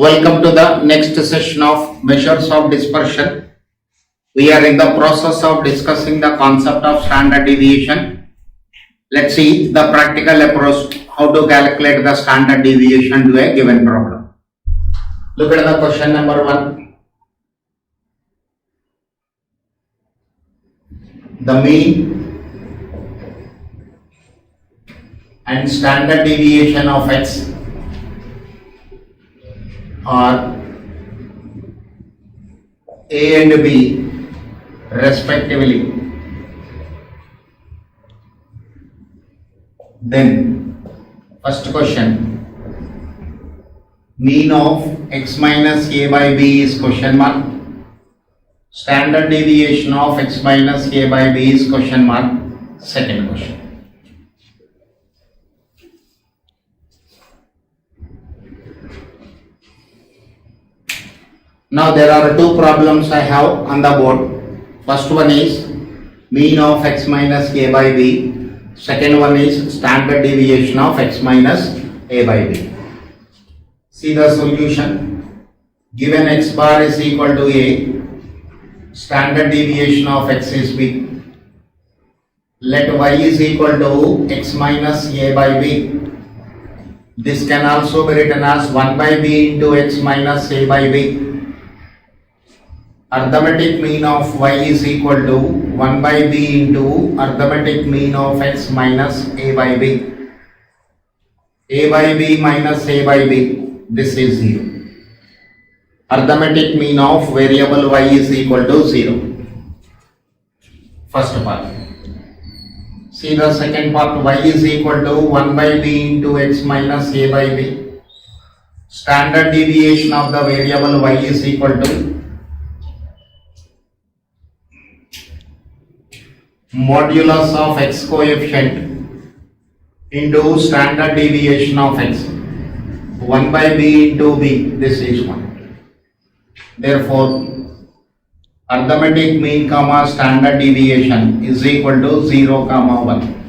Welcome to the next session of measures of dispersion. We are in the process of discussing the concept of standard deviation. Let's see the practical approach how to calculate the standard deviation to a given problem. Look at the question number 1. The mean and standard deviation of x are A and B respectively. Then first question, mean of x minus a by b is question mark, standard deviation of x minus a by b is question mark. Second question. Now there are two problems I have on the board. First one is mean of x minus a by b. Second one is standard deviation of x minus a by b. See the solution. Given x bar is equal to a, standard deviation of x is b. Let y is equal to x minus a by b. This can also be written as 1 by b into x minus a by b. Arithmetic mean of y is equal to 1 by b into arithmetic mean of x minus a by b. A by b minus a by b, this is 0. Arithmetic mean of variable y is equal to 0. First part. See the second part, y is equal to 1 by b into x minus a by b. Standard deviation of the variable y is equal to modulus of x coefficient into standard deviation of x. 1 by b into b, this is 1. Therefore, arithmetic mean comma standard deviation is equal to 0 comma 1.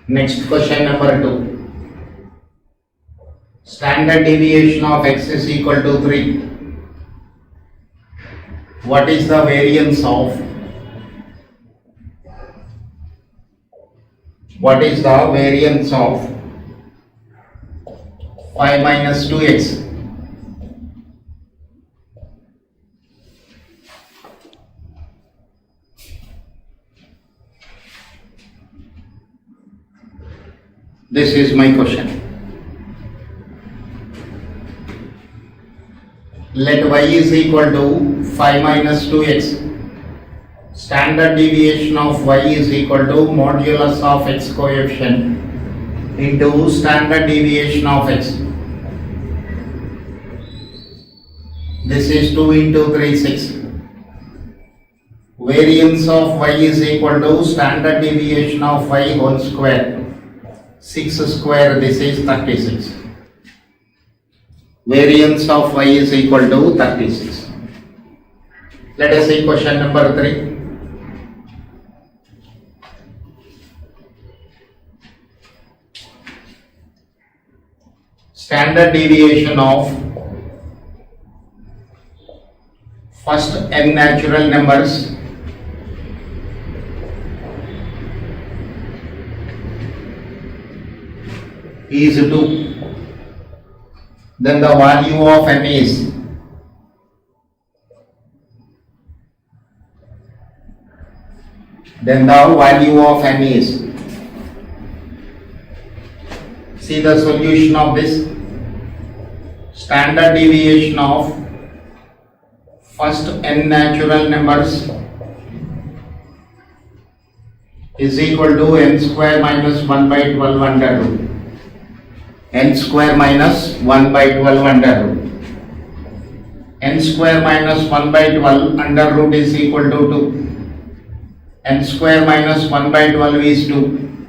Next question number 2. Standard deviation of x is equal to 3. What is the variance of 5 minus 2x? This is my question. Let y is equal to 5 minus 2x. Standard deviation of y is equal to modulus of x coefficient into standard deviation of x. This is 2 into 3, 6. Variance of y is equal to standard deviation of y whole square. 6 square, this is 36. Variance of y is equal to 36. Let us see question number 3. Standard deviation of first n natural numbers is 2. Then the value of n is see the solution of this. Standard deviation of first n natural numbers is equal to n square minus 1 by 12 under root. n square minus 1 by 12 under root. N square minus 1 by 12 under root is equal to 2. N square minus 1 by 12 is 2.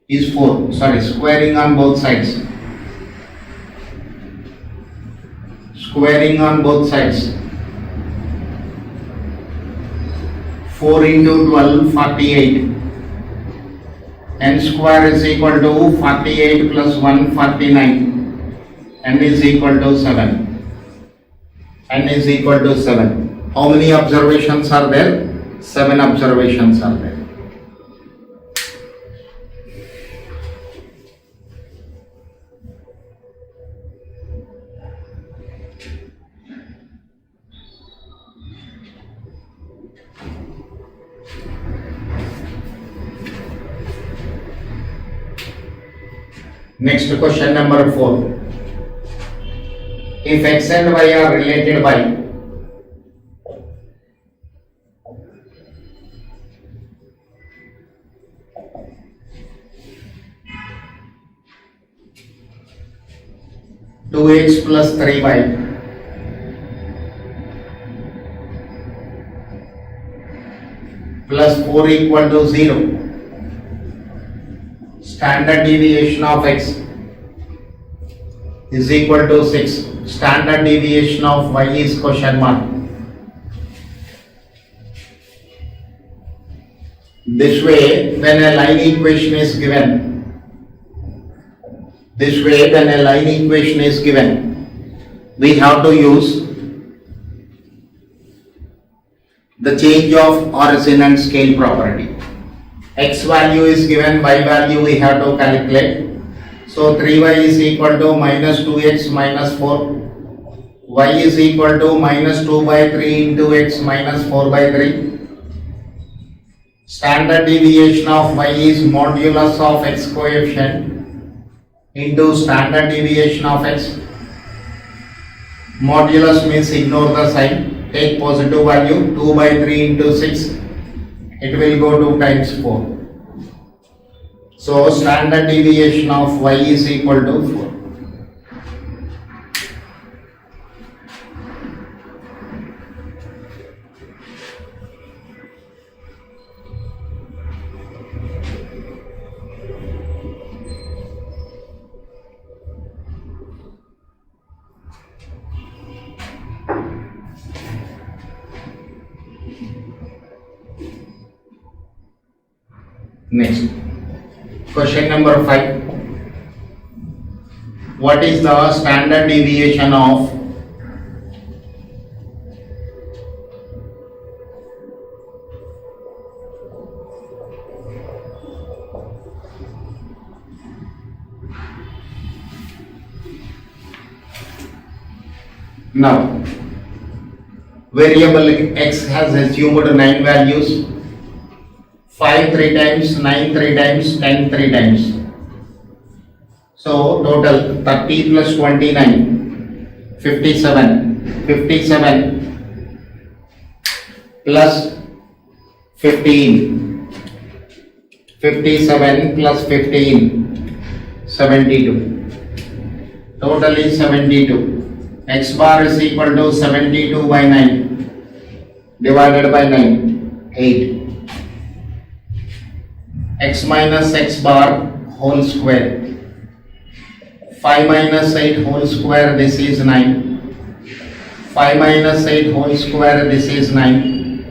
Is 4. Sorry, squaring on both sides. Squaring on both sides. 4 into 12, 48. N square is equal to 48 plus 1, 49. N is equal to 7. N is equal to 7. How many observations are there? 7 observations are there. Next question number 4. If x and y are related by two x plus 3y plus 4 equal to 0, standard deviation of x is equal to 6. Standard deviation of y is question mark. This way, when a line equation is given, we have to use the change of origin and scale property. X value is given, y value we have to calculate. So 3y is equal to minus 2x minus 4. Y is equal to minus 2 by 3 into x minus 4 by 3. Standard deviation of y is modulus of x coefficient into standard deviation of x. Modulus means ignore the sign. Take positive value 2 by 3 into 6. It will go 2 times 4. So standard deviation of y is equal to 4. Next, question number 5. What is the standard deviation of now variable x has assumed 9 values, 5 3 times, 9 3 times, 10 3 times. So total 30 plus 29, 57, 57 plus 15, 57 plus 15, 72. Total is 72. X bar is equal to 72 by 9 divided by 9, 8. X minus x bar whole square. 5 minus 8 whole square, this is 9. 5 minus 8 whole square, this is 9.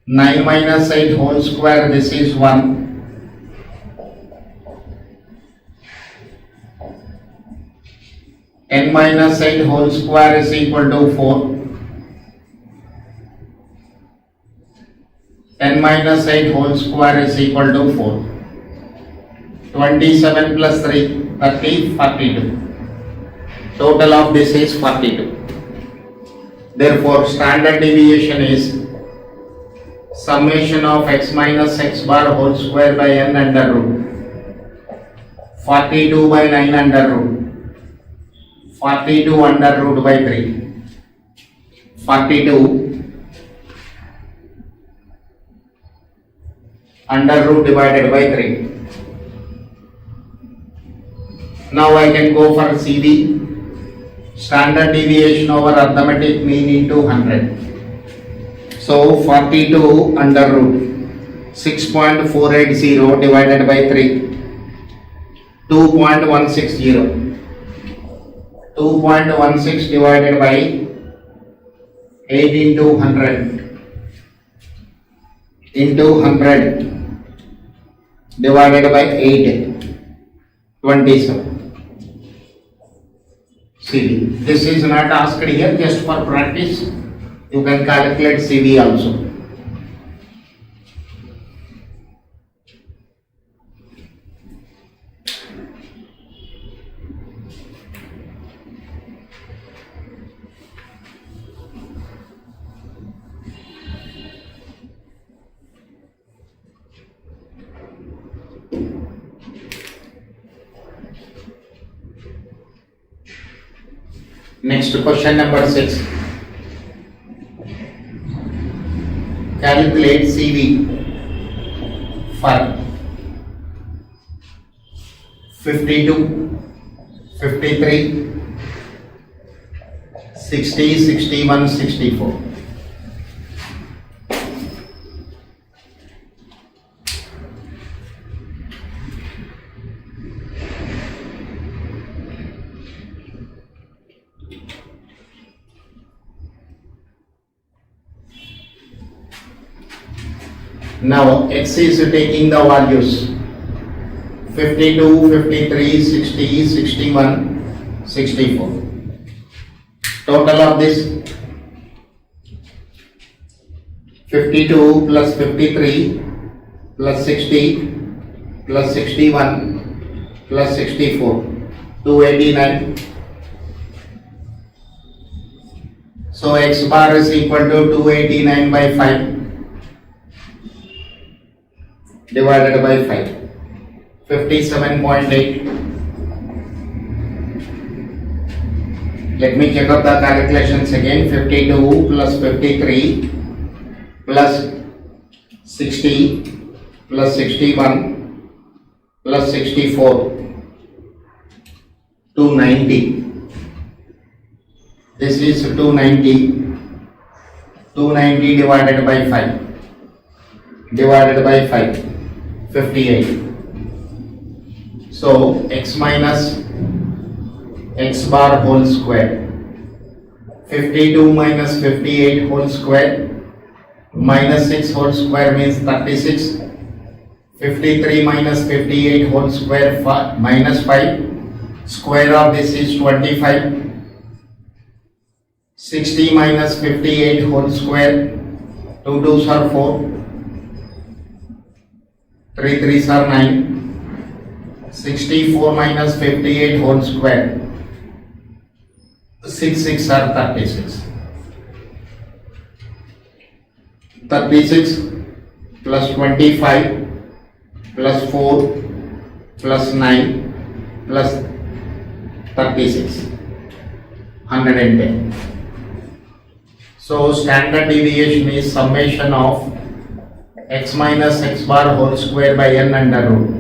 9 minus 8 whole square, this is 1. 10 minus 8 whole square is equal to 4. 10 minus 8 whole square is equal to 4. 27 plus 3, 30, 42. Total of this is 42. Therefore, standard deviation is summation of x minus x bar whole square by n under root. 42 by 9 under root. 42 under root by 3. 42 under root divided by 3. Now I can go for CV, standard deviation over arithmetic mean into 100. So 42 under root 6.480 divided by 3, 2.160. 2.16 divided by 8 into 100 divided by 8, 27. CV. This is not asked here, just for practice. You can calculate CV also. Next question number 6. Calculate CV for 52, 53, 60, 61, 64. Now X is taking the values 52, 53, 60, 61, 64. Total of this 52 plus 53 plus 60 plus 61 plus 64, 289. So X bar is equal to 289 by 5 divided by 5, 57.8. Let me check up the calculations again. 52 plus 53 plus 60 plus 61 plus 64, 290. This is 290. 290 divided by 5 divided by 5, 58. So X minus X bar whole square, 52 minus 58 whole square minus 6 whole square means 36. 53 minus 58 whole square minus 5. Square of this is 25. 60 minus 58 whole square, 2 2s are 4. 3 3s are 9. 64 minus 58 whole square, 6 6 are 36. 36 plus 25 plus 4 plus 9 plus 36, 110. So standard deviation is summation of x minus x bar whole square by n under root.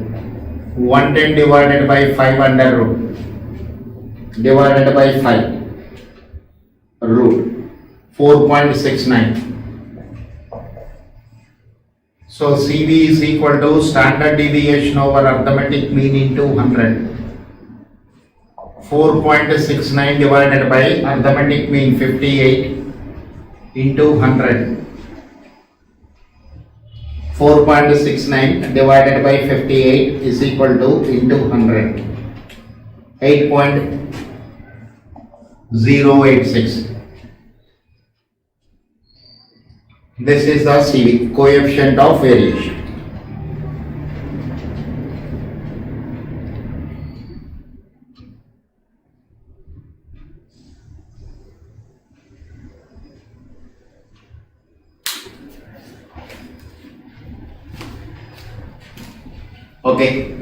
110 divided by 5 under root divided by 5 root 4.69. So CV is equal to standard deviation over arithmetic mean into 100. 4.69 divided by arithmetic mean 58 into 100. 4.69 divided by 58 is equal to into 100. 8.086. This is the CV, coefficient of variation. Okay.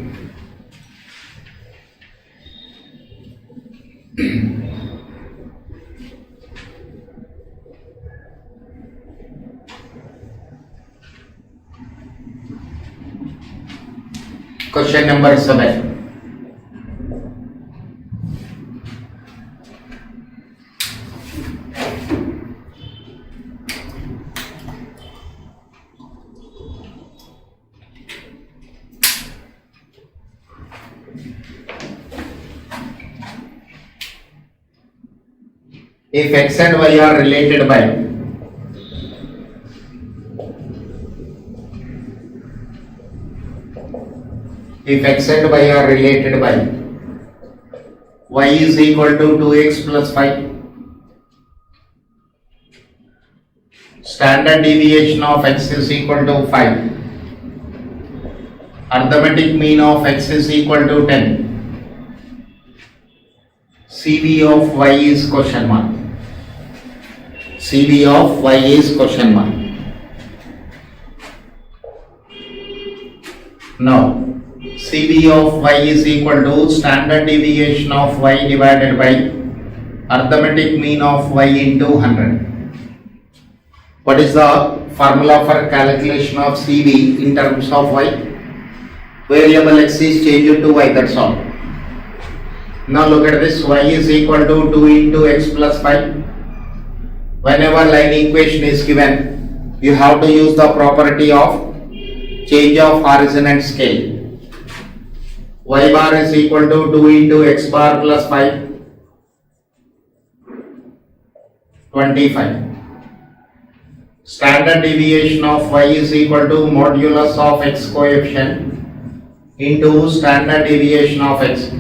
Question number 7. If x and y are related by y is equal to 2x plus 5, standard deviation of x is equal to 5, arithmetic mean of x is equal to 10, CV of y is question mark. CV of y is question mark. Now, CV of y is equal to standard deviation of y divided by arithmetic mean of y into 100. What is the formula for calculation of CV in terms of y? Variable x is changed to y, that's all. Now look at this, y is equal to 2 into x plus 5. Whenever line equation is given, you have to use the property of change of horizon and scale. Y bar is equal to 2 into x bar plus 5, 25. Standard deviation of y is equal to modulus of x coefficient into standard deviation of x.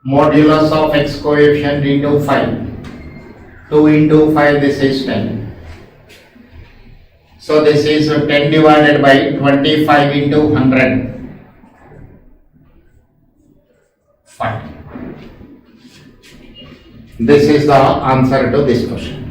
Modulus of x coefficient into 5. 2 into 5, this is 10. So this is 10 divided by 25 into 100. 5. This is the answer to this question.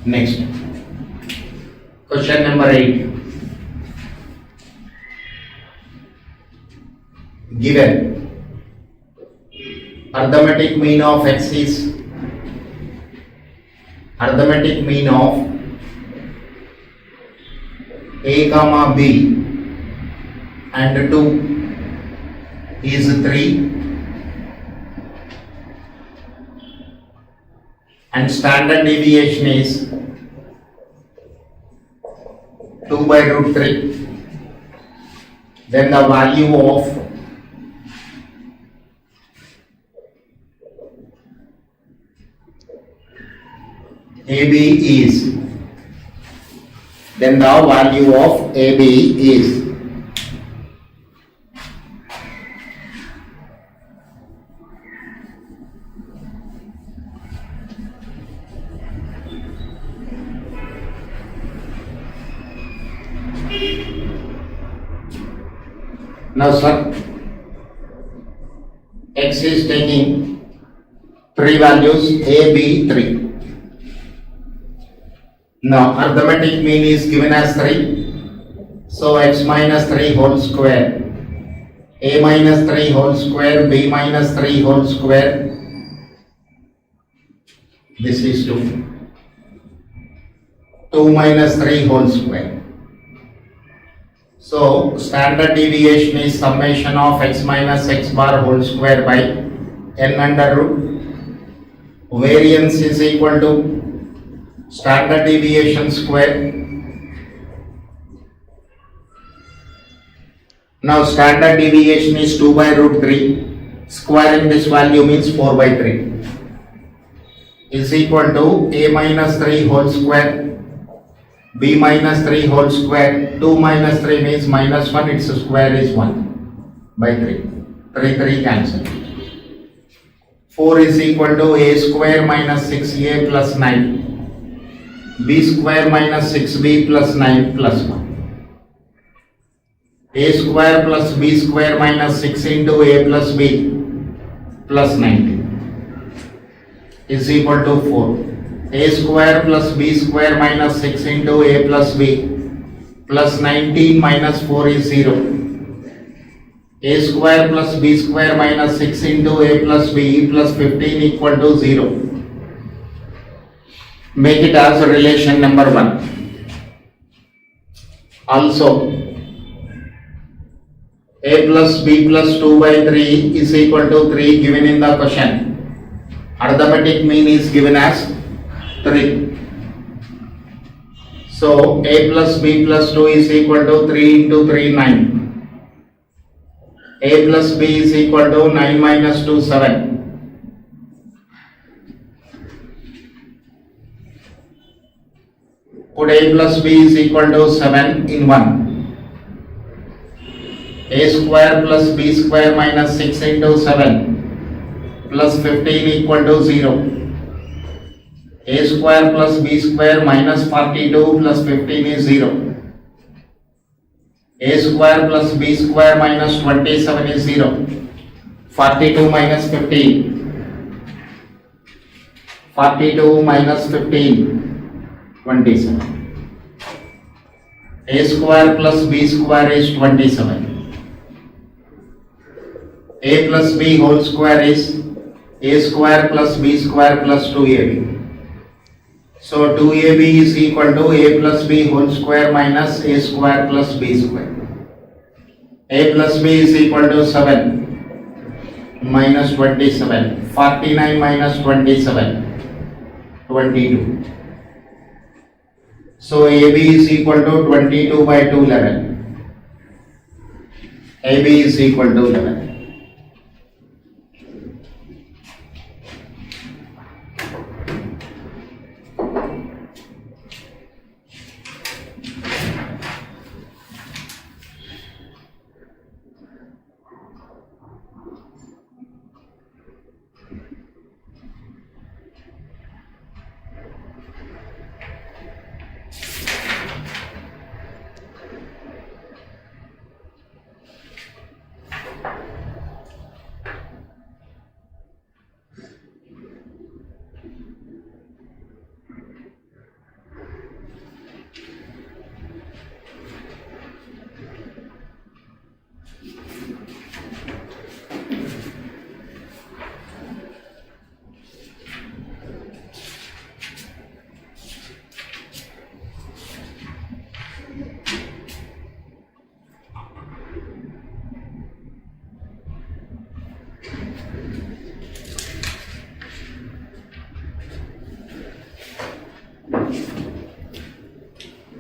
Next, question number 8. Given arithmetic mean of x is arithmetic mean of a comma b and 2 is 3 and standard deviation is 2 by root 3, then the value of AB is, now sir, x is taking 3 values a, b, 3. Now arithmetic mean is given as 3. So x minus 3 whole square, a minus 3 whole square, b minus 3 whole square. This is 2. 2 minus 3 whole square. So standard deviation is summation of x minus x bar whole square by n under root. Variance is equal to standard deviation square. Now standard deviation is 2 by root 3. Squaring this value means 4 by 3 is equal to a minus 3 whole square, b minus 3 whole square. 2 minus 3 means minus 1, its square is 1 by 3. 3 cancel. 4 is equal to a square minus 6a plus 9, b square minus 6b plus 9 plus 1. A square plus B square minus 6 into A plus B plus 90 is equal to 4. A square plus B square minus 6 into A plus B plus 19 minus 4 is 0. A square plus B square minus 6 into A plus B plus 15 equal to 0. Make it as a relation number 1. Also, A plus B plus 2 by 3 is equal to 3 given in the question. Arithmetic mean is given as 3. So A plus B plus 2 is equal to 3 into 3, 9. A plus B is equal to 9 minus 2, 7. Put A plus B is equal to 7 in 1. A square plus B square minus 6 into 7 plus 15 equal to 0. A square plus B square minus 42 plus 15 is 0. A square plus B square minus 27 is 0. 42 minus 15. 42 minus 15, 27. A square plus B square is 27. A plus B whole square is A square plus B square plus 2AB. So 2AB is equal to A plus B whole square minus A square plus B square. A plus B is equal to 7 minus 27. 49 minus 27, 22. So AB is equal to 22 by 2, 11. AB is equal to 11.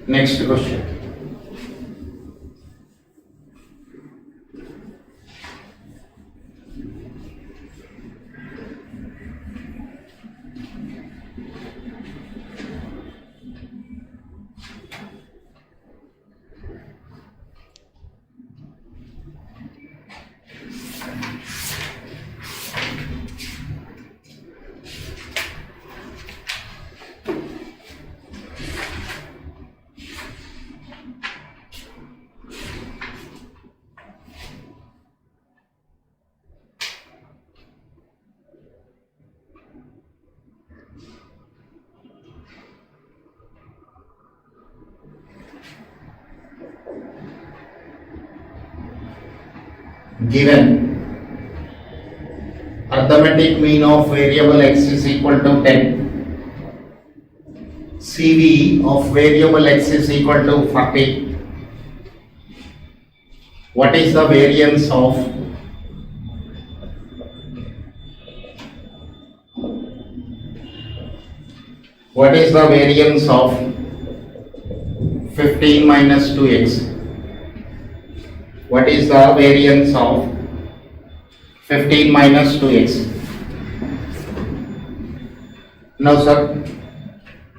Next question. Given arithmetic mean of variable x is equal to 10, CV of variable x is equal to 40, what is the variance of what is the variance of 15 minus 2x? What is the variance of 15 minus 2x? Now sir,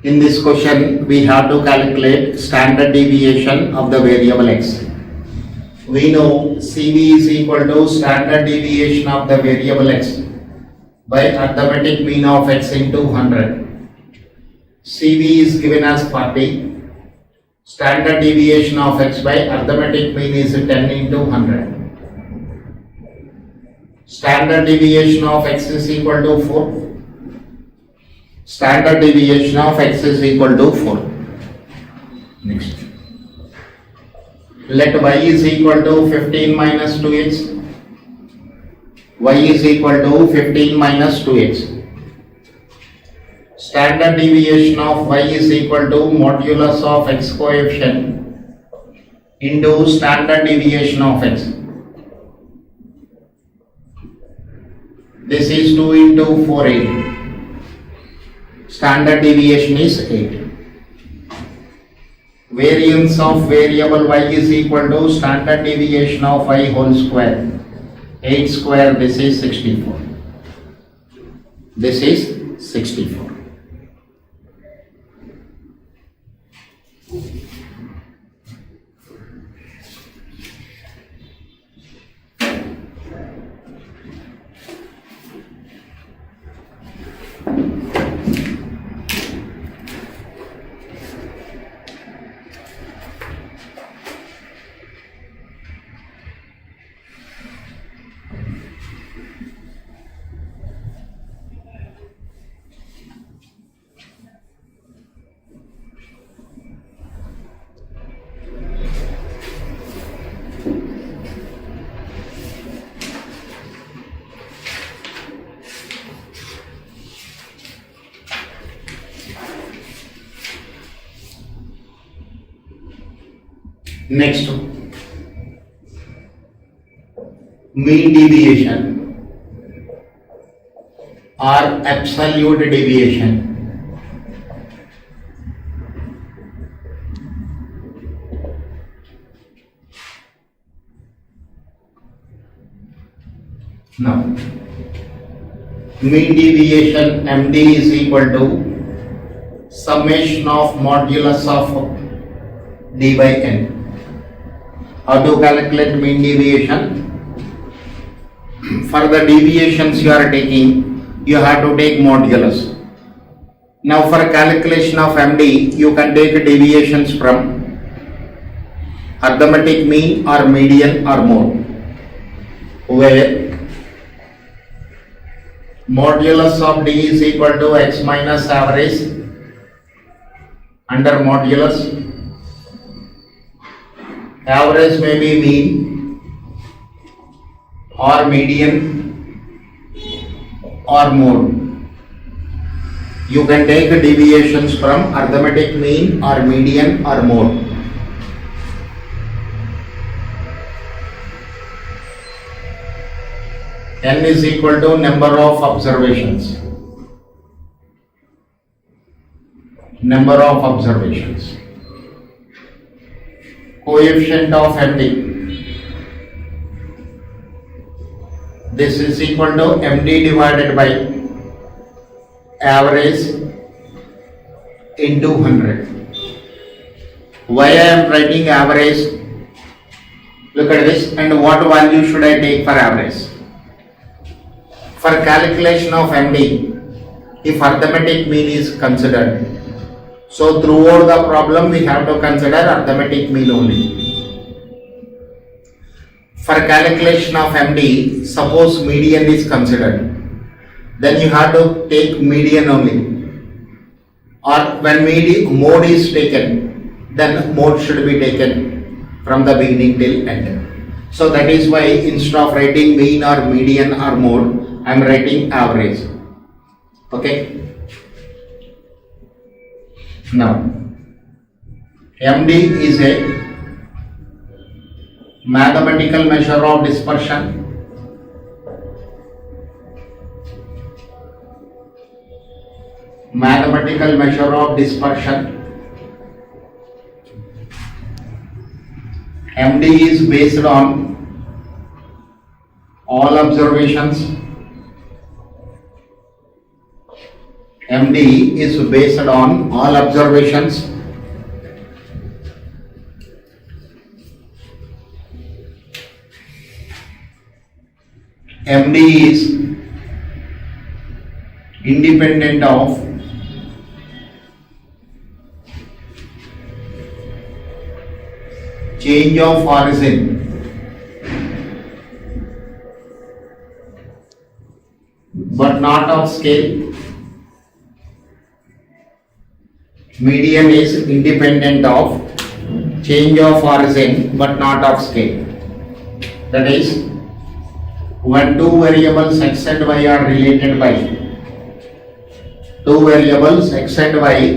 in this question we have to calculate standard deviation of the variable x. We know CV is equal to standard deviation of the variable x by arithmetic mean of x into 100. CV is given as 40. Standard deviation of x by arithmetic mean is 10 into 100. Standard deviation of x is equal to 4. Standard deviation of x is equal to 4. Next. Let y is equal to 15 minus 2x. Y is equal to 15 minus 2x. Standard deviation of y is equal to modulus of x coefficient into standard deviation of x. This is 2 into 4, 8. Standard deviation is 8. Variance of variable y is equal to standard deviation of y whole square. 8 square, this is 64. This is 64. Next, mean deviation or absolute deviation. Now, mean deviation MD is equal to summation of modulus of D by N. How to calculate mean deviation? For the deviations you are taking, you have to take modulus. Now for calculation of MD, you can take deviations from arithmetic mean or median or mode, where modulus of D is equal to x minus average under modulus. Average may be mean or median or mode. You can take deviations from arithmetic mean or median or mode. N is equal to number of observations. Number of observations. Coefficient of MD. This is equal to MD divided by average into 100. Why I am writing average? Look at this, and what value should I take for average? For calculation of MD, if arithmetic mean is considered, so throughout the problem we have to consider arithmetic mean only. For calculation of MD, suppose median is considered, then you have to take median only. Or when mode is taken, then mode should be taken from the beginning till end. So that is why instead of writing mean or median or mode, I am writing average. Okay. Now, MD is a mathematical measure of dispersion. Mathematical measure of dispersion. MD is based on all observations. MD is based on all observations. MD is independent of change of origin but not of scale. Median is independent of change of origin but not of scale. That is, when two variables x and y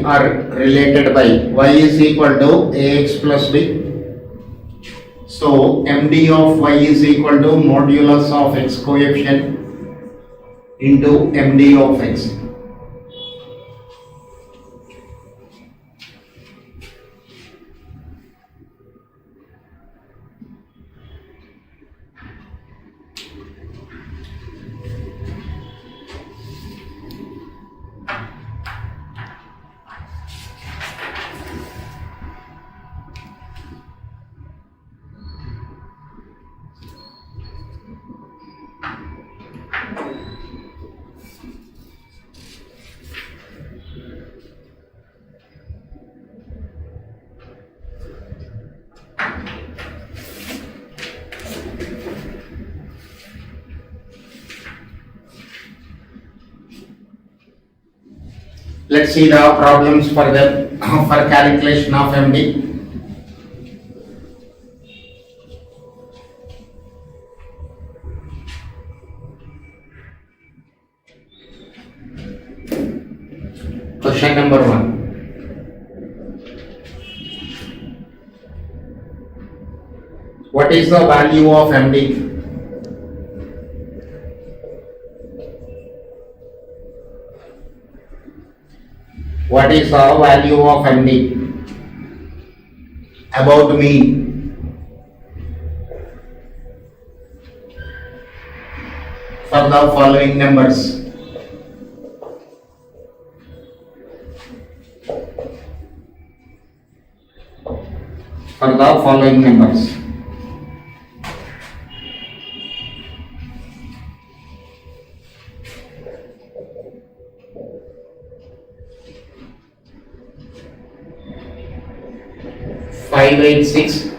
are related by y is equal to ax plus b. So MD of y is equal to modulus of x coefficient into MD of x. Let's see the problems for calculation of MD. Question number 1. What is the value of MD? What is the value of MD? About mean. For the following numbers. For the following numbers. Five, 8, 6,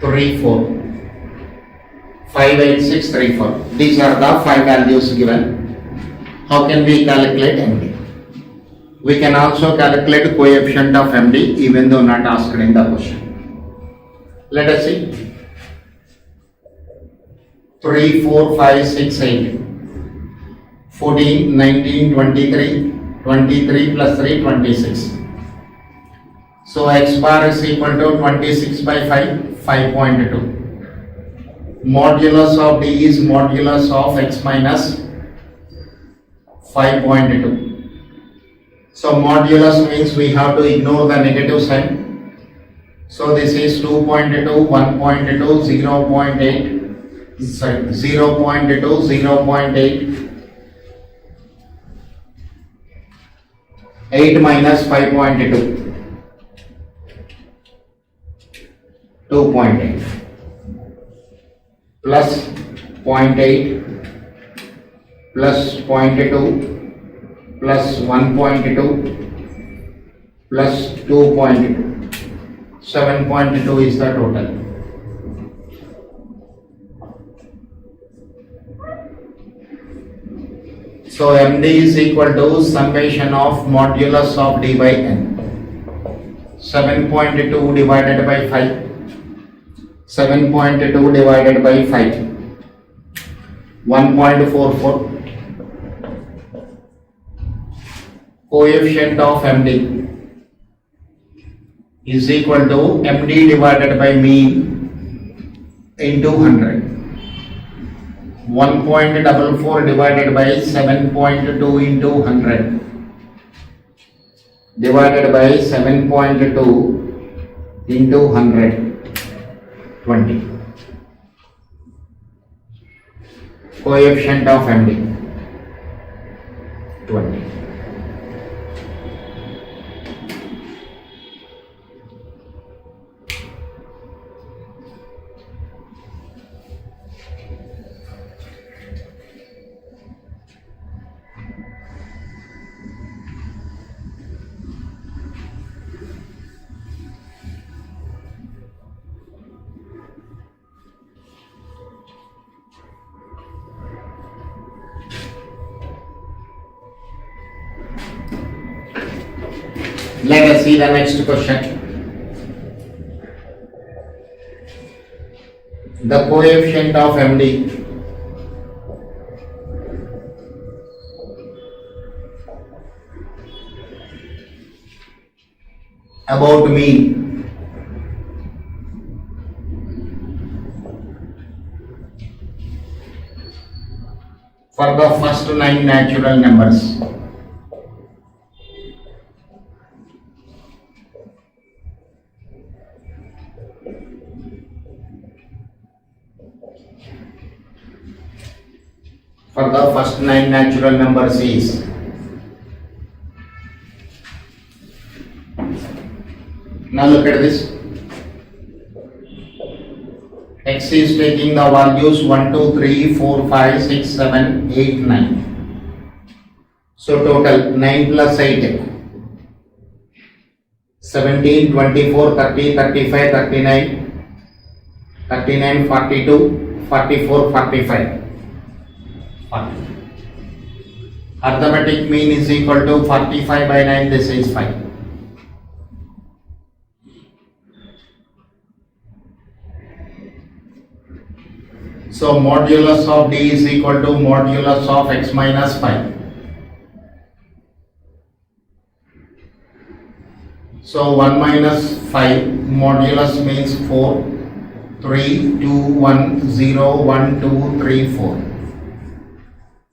3, 4. 5, 8, 6, 3, 4. These are the 5 values given. How can we calculate MD? We can also calculate coefficient of MD even though not asked in the question. Let us see. 3, 4, 5, 6, 8. 14, 19, 23. 23 plus 3, 26. So x bar is equal to 26 by 5, 5.2. Modulus of D is modulus of x minus 5.2. So modulus means we have to ignore the negative sign. So this is 2.2, 1.2, 0.8, 0.2, 0.8, 8 minus 5.2. 2.8 plus 0.8 plus 0.2 plus 1.2 plus 2.2. 7.2 is the total. So MD is equal to summation of modulus of D by N. 7.2 divided by 5. 7.2 divided by 5. 1.44. Coefficient of MD is equal to MD divided by mean into 100. 1.44 divided by 7.2 into 100 divided by 7.2 into 100. 20. Coefficient of MD 20. Let us see the next question. The coefficient of MD about mean for the first 9 natural numbers. For the first 9 natural numbers is now look at this. X is taking the values 1, 2, 3, 4, 5, 6, 7, 8, 9. So total 9 plus 8. 17, 24, 30, 35, 39, 39, 42, 44, 45. 40. Arithmetic mean is equal to 45 by 9, this is 5. So modulus of D is equal to modulus of X minus 5. So 1 minus 5 modulus means 4, 3, 2, 1, 0, 1, 2, 3, 4.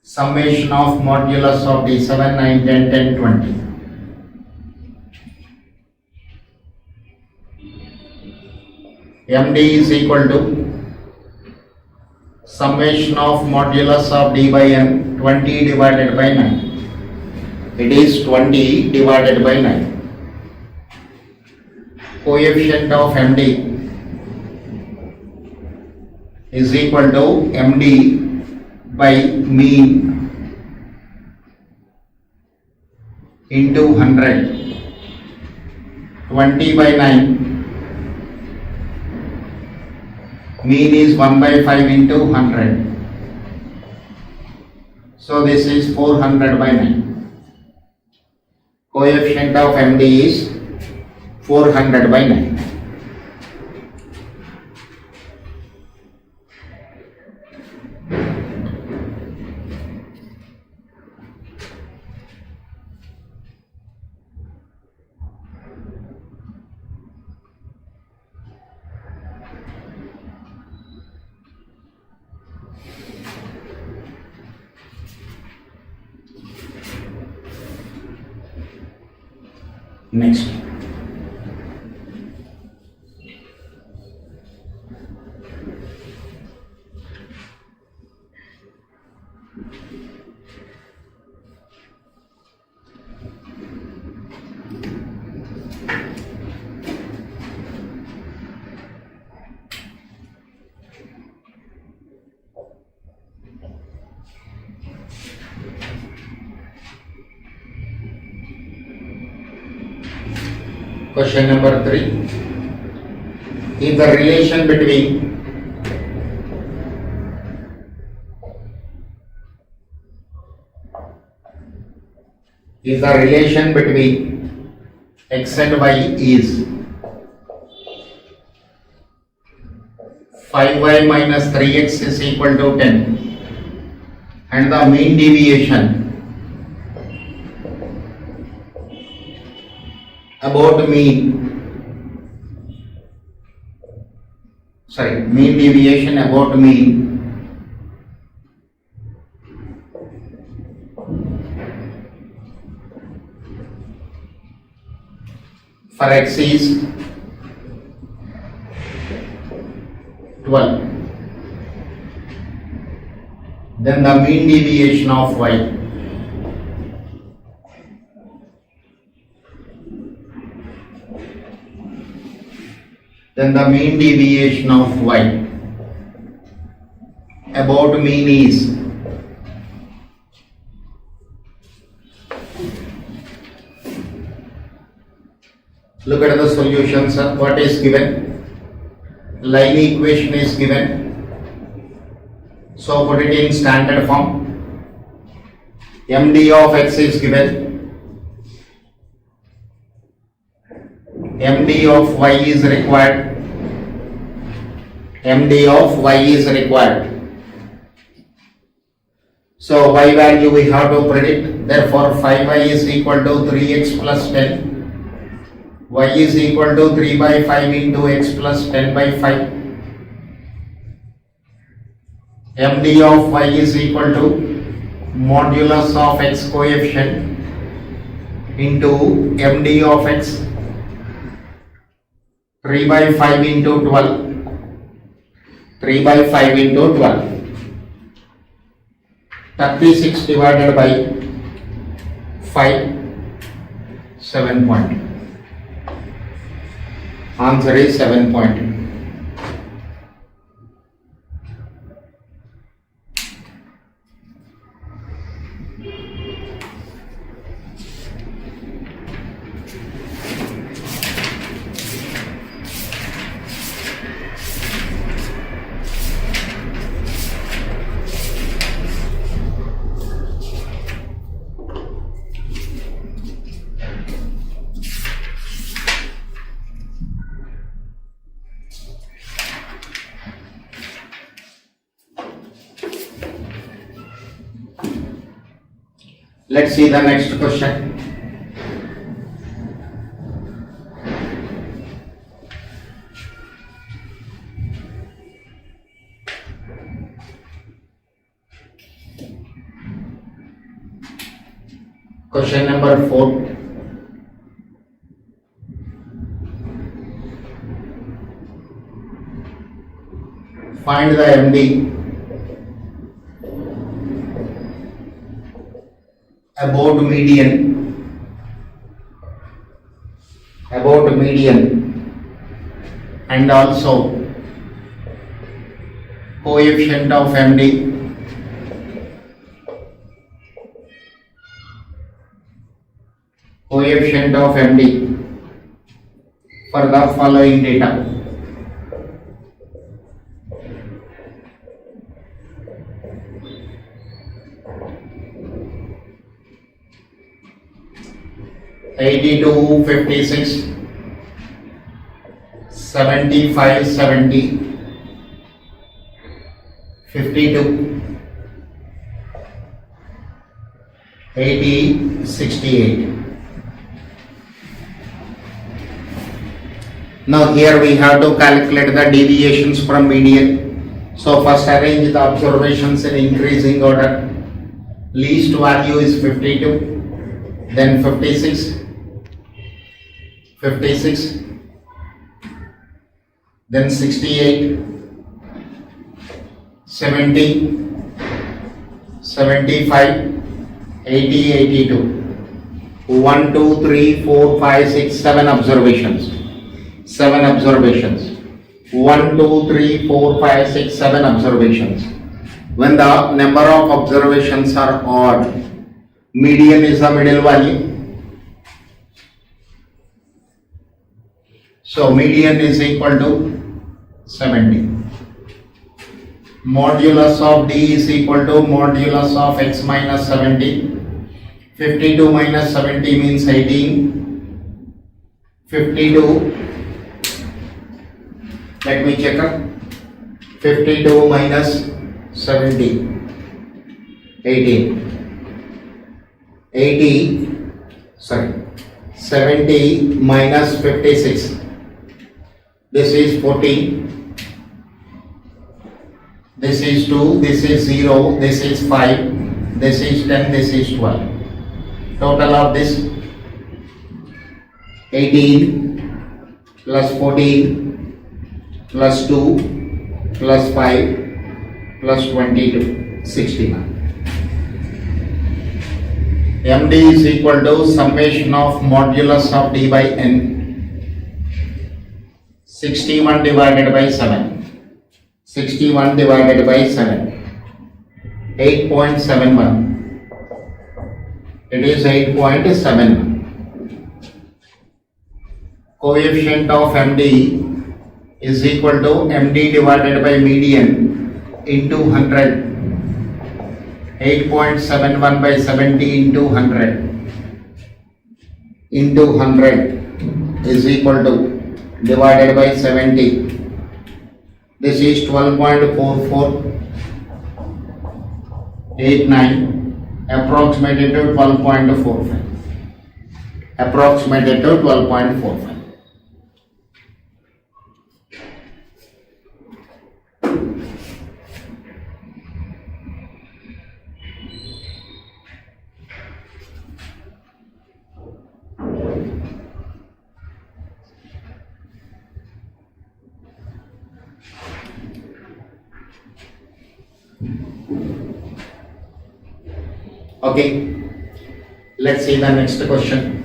Summation of modulus of D 7, 9, 10, 10, 20. MD is equal to summation of modulus of D by N 20 divided by 9. It is 20 divided by 9. Coefficient of MD is equal to MD by mean into 100. 20 by 9. Mean is 1 by 5 into 100. So this is 400 by 9. Coefficient of MD is 400 by 9. Next. Question number 3. If the relation between x and y is 5y minus 3x is equal to 10 and the mean deviation about mean deviation about mean for x is 12, then the mean deviation of y about mean is look at the solution, sir. What is given? Line equation is given. So put it in standard form. MD of x is given. MD of y is required. MD of y is required. So y value we have to predict. Therefore 5y is equal to 3x plus 10. Y is equal to 3 by 5 into x plus 10 by 5. MD of y is equal to modulus of x coefficient into MD of x 3 by 5 into 12. 3 by 5 into 12. 36 divided by 5. 7 point. Answer is 7 point. Let's see the next question. Question number 4. Find the MD about median and also coefficient of MD for the following data. (82, 56, 75, 70, 52, 80, 68. Now here we have to calculate the deviations from median. So first arrange the observations in increasing order. Least value is 52, then 56, 56, then 68, 70, 75, 80, 82. 1, 2, 3, 4, 5, 6, 7 observations. 7 observations. 1, 2, 3, 4, 5, 6, 7 observations. When the number of observations are odd, median is the middle value. So median is equal to 70. Modulus of D is equal to modulus of x minus 70. 52 minus 70 means 18. 52. Let me check up. 52 minus 70. 18. 70 minus 56. This is 14. This is 2. This is 0. This is 5. This is 10. This is 12. Total of this 18 plus 14 plus 2 plus 5 plus 22, 69. MD is equal to summation of modulus of D by N. 61 divided by 7. 61 divided by 7. 8.71. It is 8.71. Coefficient of MD is equal to MD divided by median into 100. 8.71 by 70 into 100. Into 100. is equal to divided by 70. This is 12.4489 approximated to 12.45. Approximated to 12.45. Okay, let's see the next question.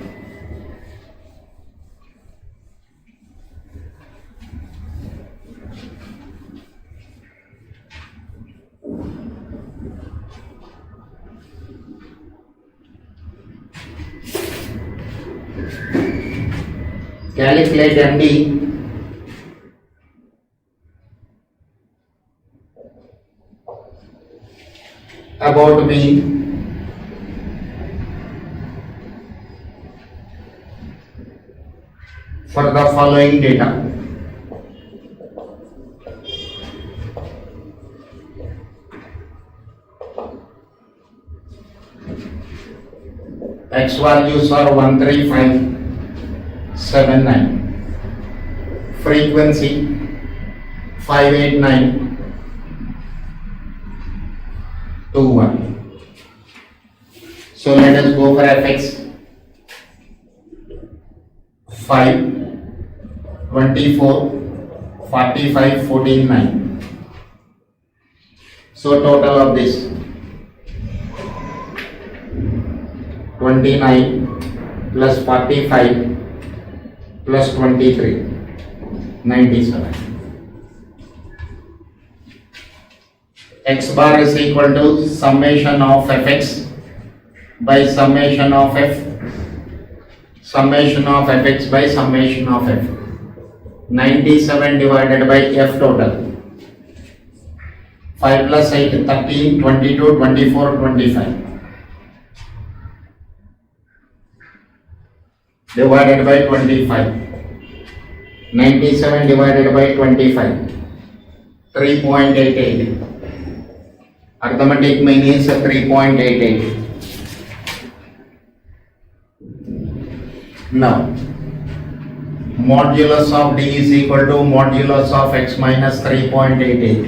Calculate MD about mean for the following data. X values are 13579. Frequency 58921. So let us go for fx. 5, 24, 45, 14, 9. So total of this 29 plus 45 plus 23, 97. X bar is equal to summation of fx by summation of f, summation of fx by summation of f. 97 divided by f total. 5 plus 8, 13, 22, 24, 25. Divided by 25. 97 divided by 25. 3.88. Arithmetic mean is 3.88. Now, modulus of d is equal to modulus of x minus 3.88.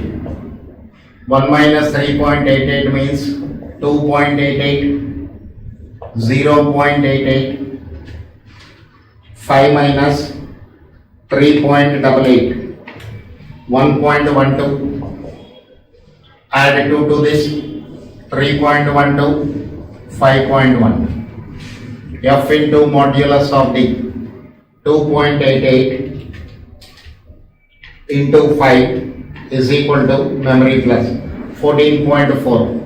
1 minus 3.88 means 2.88, 0.88, 5 minus 3.88, 1.12, add 2 to this, 3.12, 5.1. F into modulus of d, 2.88 into 5 is equal to memory plus 14.4.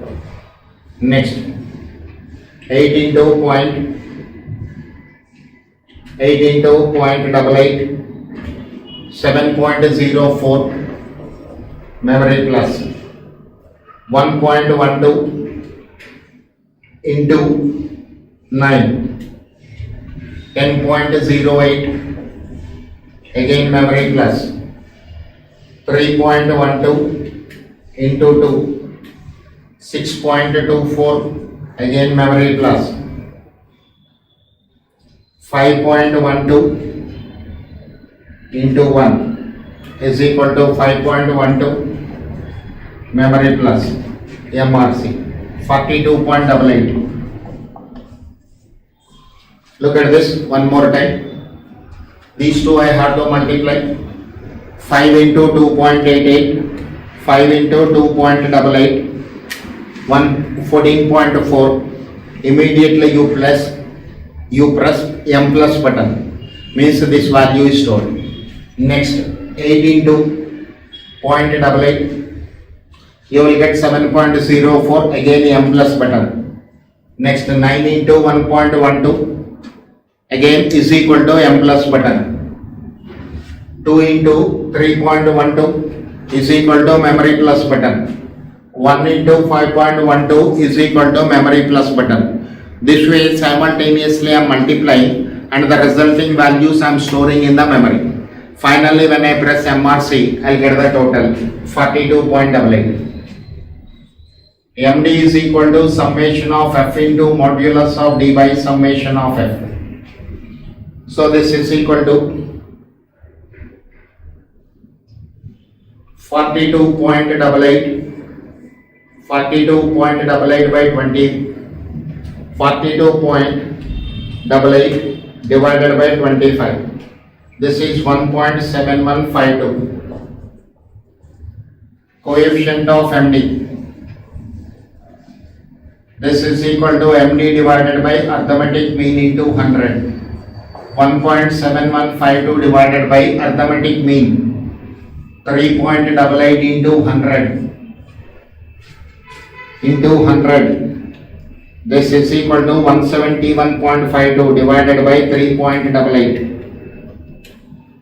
Next, 8 into 0.88, 7.04 memory plus 1.12 into 9, 10.08, again memory plus 3.12 into 2, 6.24, again memory plus 5.12 into 1 is equal to 5.12 memory plus MRC 42.88. Look at this one more time. These two I have to multiply. 5 into 2.88, 5 into 2.88, 14.4. Immediately you press M plus button. Means this value is stored. Next, 8 into 0.88, you will get 7.04, again M plus button. Next, 9 into 1.12, again is equal to M plus button. 2 into 3.12 is equal to memory plus button. 1 into 5.12 is equal to memory plus button. This way simultaneously I am multiplying and the resulting values I am storing in the memory. Finally, when I press MRC, I'll get the total 42.88. MD is equal to summation of F into modulus of D by summation of F. So this is equal to 42.88 by 20, 42.88 divided by 25. This is 1.7152. Coefficient of MD. This is equal to MD divided by arithmetic mean into 100. 1.7152 divided by arithmetic mean. 3.88 into 100 into 100. This is equal to 171.52 divided by 3.88.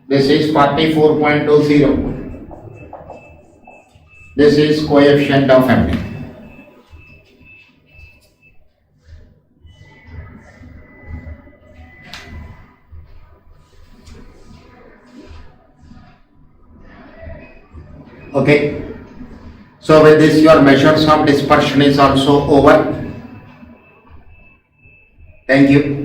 This is 44.20. This is coefficient of MD. Okay. So with this your measures of dispersion is also over. Thank you.